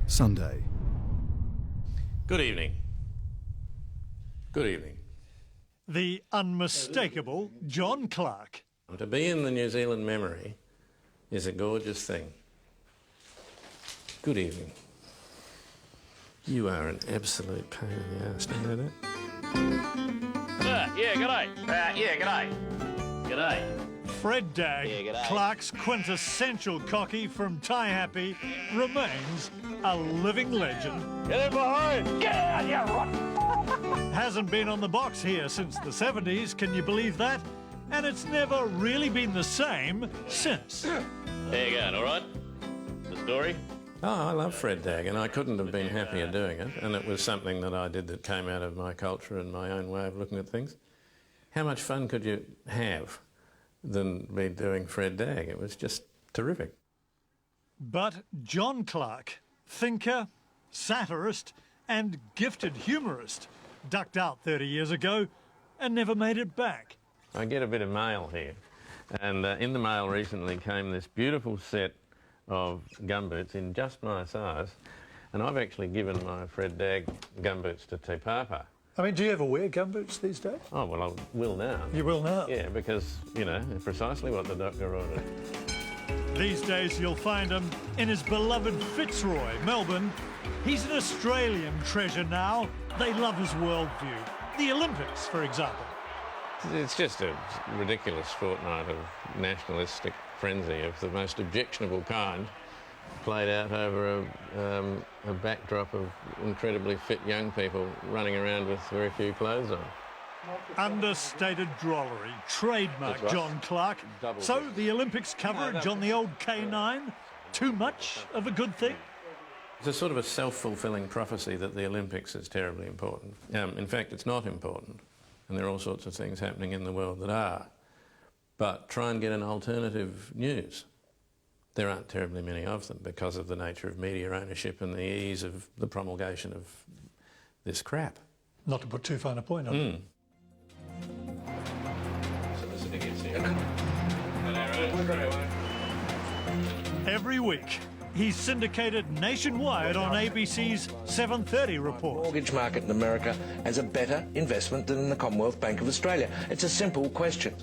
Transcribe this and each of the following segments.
Sunday. Good evening. Good evening. The unmistakable John Clarke. To be in the New Zealand memory is a gorgeous thing. Good evening. You are an absolute pain in the arse, do you know that? Yeah, g'day. Yeah, g'day. G'day. Fred Dawe, Yeah, g'day. Clarke's quintessential cocky from Tie Happy, remains a living legend. Get in behind. Get out, you rot. Hasn't been on the box here since the 70s, can you believe that? And it's never really been the same since. How you going, all right? The story? Oh, I love Fred Dawe, and I couldn't have been happier doing it, and it was something that I did that came out of my culture and my own way of looking at things. How much fun could you have than be doing Fred Dawe? It was just terrific. But John Clarke, thinker, satirist and gifted humorist, ducked out 30 years ago and never made it back. I get a bit of mail here, and in the mail recently came this beautiful set of gumboots in just my size, and I've actually given my Fred Dawe gumboots to Te Papa. I mean, do you ever wear gumboots these days? Oh, well, I will now. You will now? Yeah, because, you know, precisely what the doctor ordered. These days you'll find him in his beloved Fitzroy, Melbourne. He's an Australian treasure now. They love his worldview. The Olympics, for example. It's just a ridiculous fortnight of nationalistic frenzy of the most objectionable kind, played out over a backdrop of incredibly fit young people running around with very few clothes on. Understated drollery, trademark Right. John Clarke. So the Olympics coverage on the old K9, too much of a good thing? It's a sort of a self-fulfilling prophecy that the Olympics is terribly important. In fact, it's not important, and there are all sorts of things happening in the world that are. But try and get an alternative news. There aren't terribly many of them because of the nature of media ownership and the ease of the promulgation of this crap. Not to put too fine a point on it. Every week, he's syndicated nationwide on ABC's 7:30 report. Mortgage market in America as a better investment than the Commonwealth Bank of Australia? It's a simple question.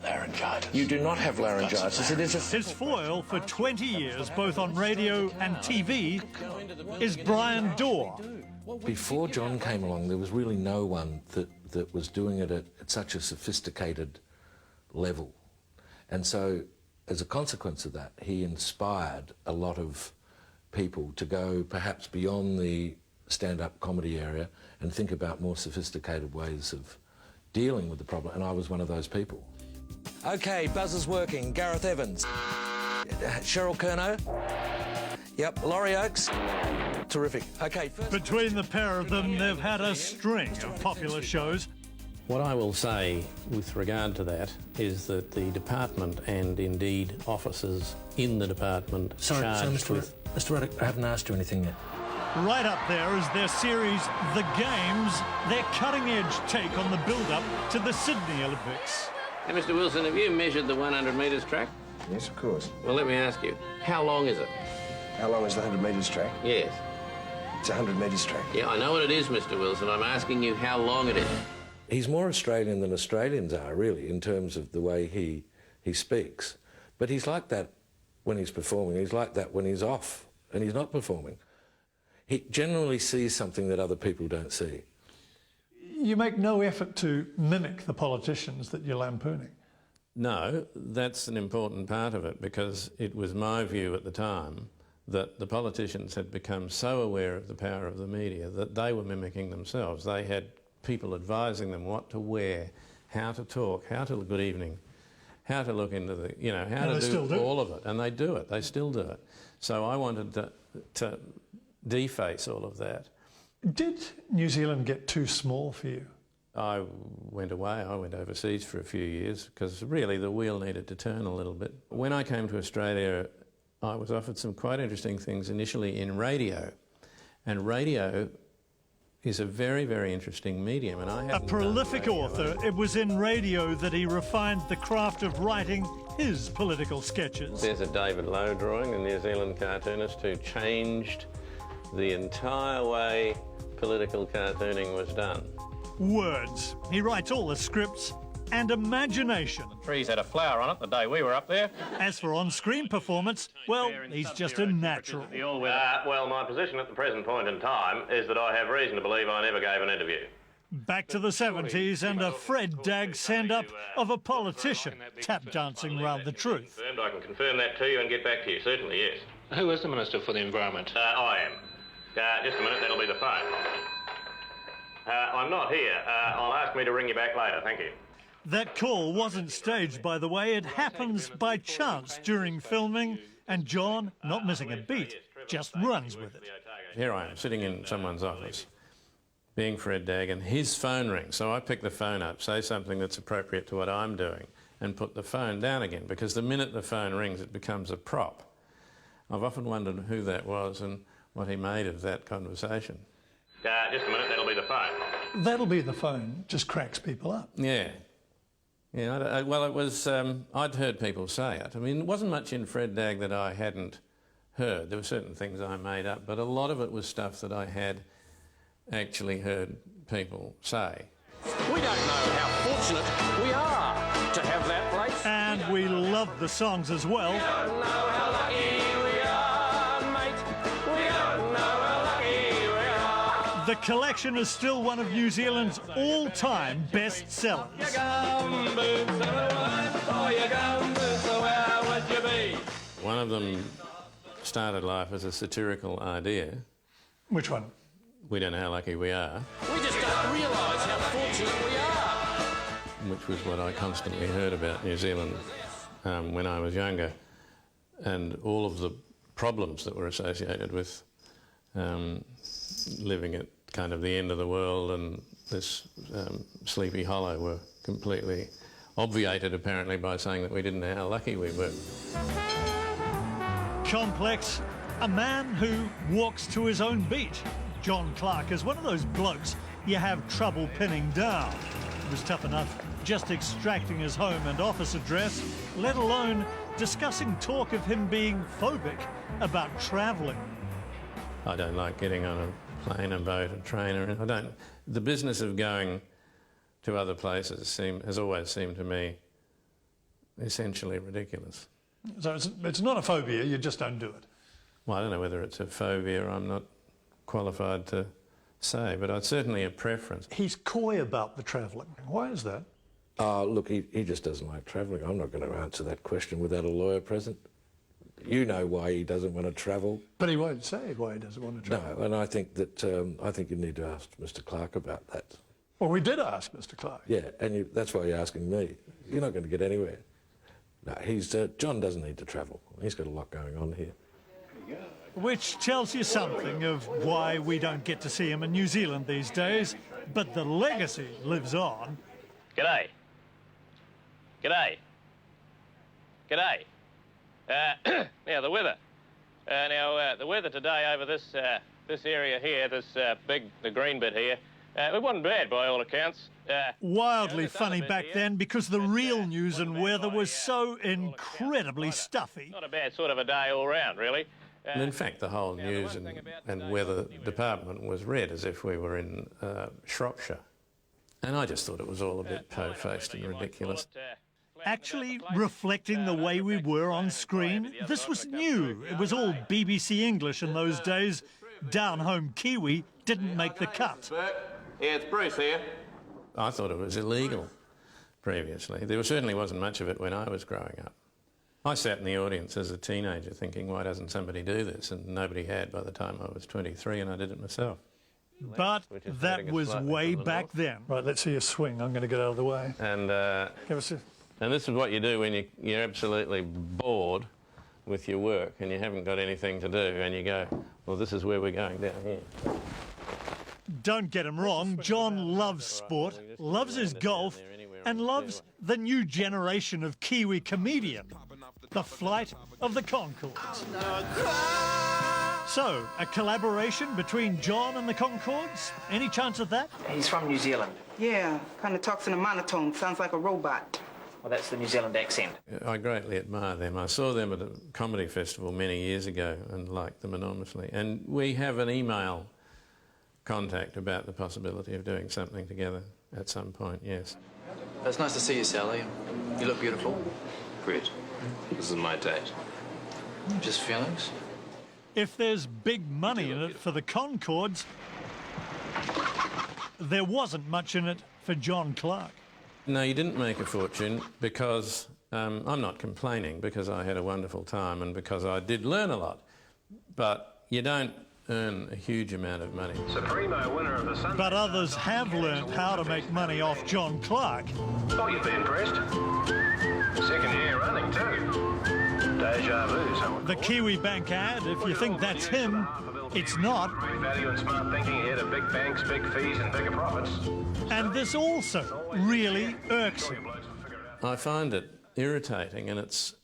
Laryngitis. You do not have laryngitis. It is a His foil for 20 years, both on radio and TV, is Bryan Dawe. Before John came along, there was really no one that was doing it at such a sophisticated level. And so, as a consequence of that, he inspired a lot of people to go perhaps beyond the stand-up comedy area and think about more sophisticated ways of dealing with the problem, and I was one of those people. OK, buzzer's working. Gareth Evans. Cheryl Curnow. Yep, Laurie Oakes. Terrific. OK, first... Between the pair of them, they've had a string of popular shows. What I will say with regard to that is that the department and indeed officers in the department charged with... Mr. Ruddock, I haven't asked you anything yet. Right up there is their series, The Games, their cutting-edge take on the build-up to the Sydney Olympics. Hey, Mr. Wilson, have you measured the 100 metres track? Yes, of course. Well, let me ask you, how long is it? How long is the 100 metres track? Yes. It's a 100 metres track. Yeah, I know what it is, Mr. Wilson. I'm asking you how long it is. He's more Australian than Australians are, really, in terms of the way he speaks. But he's like that when he's performing. He's like that when he's off and he's not performing. He generally sees something that other people don't see. You make no effort to mimic the politicians that you're lampooning. No, that's an important part of it, because it was my view at the time that the politicians had become so aware of the power of the media that they were mimicking themselves. They had people advising them what to wear, how to talk, how to good evening, how to look into the, you know, how to do all of it. And they do it, they still do it. So I wanted to deface all of that. Did New Zealand get too small for you? I went away, I went overseas for a few years because really the wheel needed to turn a little bit. When I came to Australia, I was offered some quite interesting things initially in radio. And radio is a very, very interesting medium. And I A prolific author, it was in radio that he refined the craft of writing his political sketches. There's a David Lowe drawing, the New Zealand cartoonist who changed the entire way political cartooning was done. Words. He writes all the scripts. And imagination. Trees had a flower on it the day we were up there. As for on-screen performance, well, he's just a natural. Well, my position at the present point in time is that I have reason to believe I never gave an interview. Back to the 70s and a Fred Dawe send-up of a politician tap dancing round the truth. I can confirm that to you and get back to you, certainly, yes. Who is the Minister for the Environment? I am. Just a minute, that'll be the phone. I'm not here. I'll ask me to ring you back later, thank you. That call wasn't staged, by the way. It happens by chance during filming, and John, not missing a beat, just runs with it. Here I am, sitting in someone's office, being Fred Dawe, and his phone rings. So I pick the phone up, say something that's appropriate to what I'm doing, and put the phone down again, because the minute the phone rings, it becomes a prop. I've often wondered who that was and what he made of that conversation. Just a minute, that'll be the phone. That'll be the phone just cracks people up. Yeah. Yeah, well, it was, I'd heard people say it. I mean, there wasn't much in Fred Dawe that I hadn't heard. There were certain things I made up, but a lot of it was stuff that I had actually heard people say. We don't know how fortunate we are to have that place. And we love the songs as well. We don't know how lucky we are, mate. We don't know how lucky we are. The collection is still one of New Zealand's all-time best sellers. One of them started life as a satirical idea. Which one? We don't know how lucky we are. We just don't realise how fortunate we are. Which was what I constantly heard about New Zealand when I was younger, and all of the problems that were associated with living at kind of the end of the world and this Sleepy Hollow were completely obviated, apparently, by saying that we didn't know how lucky we were. Complex, a man who walks to his own beat. Dawe Clarke is one of those blokes you have trouble pinning down. It was tough enough just extracting his home and office address, let alone discussing talk of him being phobic about travelling. I don't like getting on a plane, a boat, a train, or I don't. The business of going to other places has always seemed to me essentially ridiculous. So it's not a phobia, you just don't do it. Well, I don't know whether it's a phobia, I'm not qualified to say, but it's certainly a preference. He's coy about the travelling. Why is that? Look, he just doesn't like travelling. I'm not going to answer that question without a lawyer present. You know why he doesn't want to travel. But he won't say why he doesn't want to travel. No, and I think that I think you need to ask Mr. Clarke about that. Well, we did ask Mr. Clarke. Yeah, and that's why you're asking me. You're not going to get anywhere. No, John doesn't need to travel. He's got a lot going on here. Which tells you something of why we don't get to see him in New Zealand these days, but the legacy lives on. G'day. G'day. G'day. Now, the weather. The weather today over this area here, the green bit here, it wasn't bad by all accounts. Wildly funny back then because the real news and weather was so incredibly stuffy. Not a bad sort of a day all round, really. And in fact, the whole news and weather department was read as if we were in Shropshire. And I just thought it was all a bit po-faced and ridiculous. Actually reflecting the way we were on screen, this was new. It was all BBC English in those days. Down-home Kiwi didn't make the cut. Yeah, it's Bruce here. I thought it was illegal previously. There certainly wasn't much of it when I was growing up. I sat in the audience as a teenager thinking, why doesn't somebody do this? And nobody had by the time I was 23, and I did it myself. But that was way back then. Right, let's see you swing. I'm going to get out of the way. And Give us a... And this is what you do when you're absolutely bored with your work and you haven't got anything to do, and you go, well, this is where we're going down here. Don't get him wrong, John loves sport, loves his golf, and loves the new generation of Kiwi comedian, the flight of the Conchords. So, a collaboration between John and the Conchords? Any chance of that? He's from New Zealand. Yeah, kind of talks in a monotone, sounds like a robot. Well, that's the New Zealand accent. I greatly admire them. I saw them at a comedy festival many years ago and liked them enormously. And we have an email contact about the possibility of doing something together at some point, yes. It's nice to see you, Sally. You look beautiful. Great. This is my date. Just feelings? If there's big money in it for the Concords, there wasn't much in it for John Clarke. No, you didn't make a fortune because I'm not complaining, because I had a wonderful time and because I did learn a lot. But you don't earn a huge amount of money. Supremo winner of the Sunday. But others have learned how to make money off John Clarke. Thought you'd be impressed. Second year running too. Deja vu, some would The call it. Kiwi Bank ad, if you think that's him, it's not. Great value and smart thinking ahead of big banks, big fees and bigger profits. And this also really irks him. I find it irritating, and it's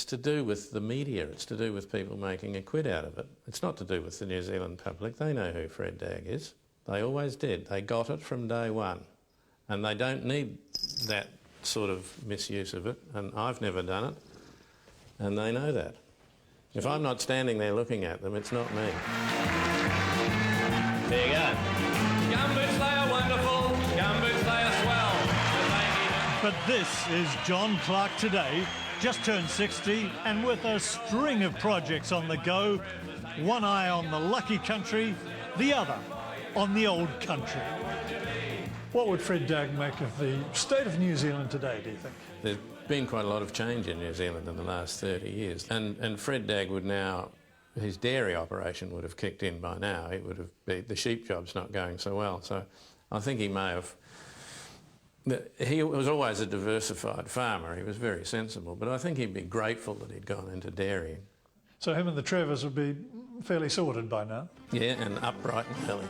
to do with the media. It's to do with people making a quid out of it. It's not to do with the New Zealand public. They know who Fred Dawe is. They always did. They got it from day one. And they don't need that sort of misuse of it, and I've never done it, and they know that. If I'm not standing there looking at them, it's not me. There you go. Gumboots, they are wonderful. Gumboots, they are swell. But this is John Clarke today, just turned 60 and with a string of projects on the go, one eye on the lucky country, the other on the old country. What would Fred Dawe make of the state of New Zealand today, do you think? There's been quite a lot of change in New Zealand in the last 30 years. And Fred Dawe would now, his dairy operation would have kicked in by now. It would have been, the sheep job's not going so well. So I think he may have, he was always a diversified farmer. He was very sensible, but I think he'd be grateful that he'd gone into dairying. So him and the Trevors would be fairly sorted by now. Yeah, and upright and early.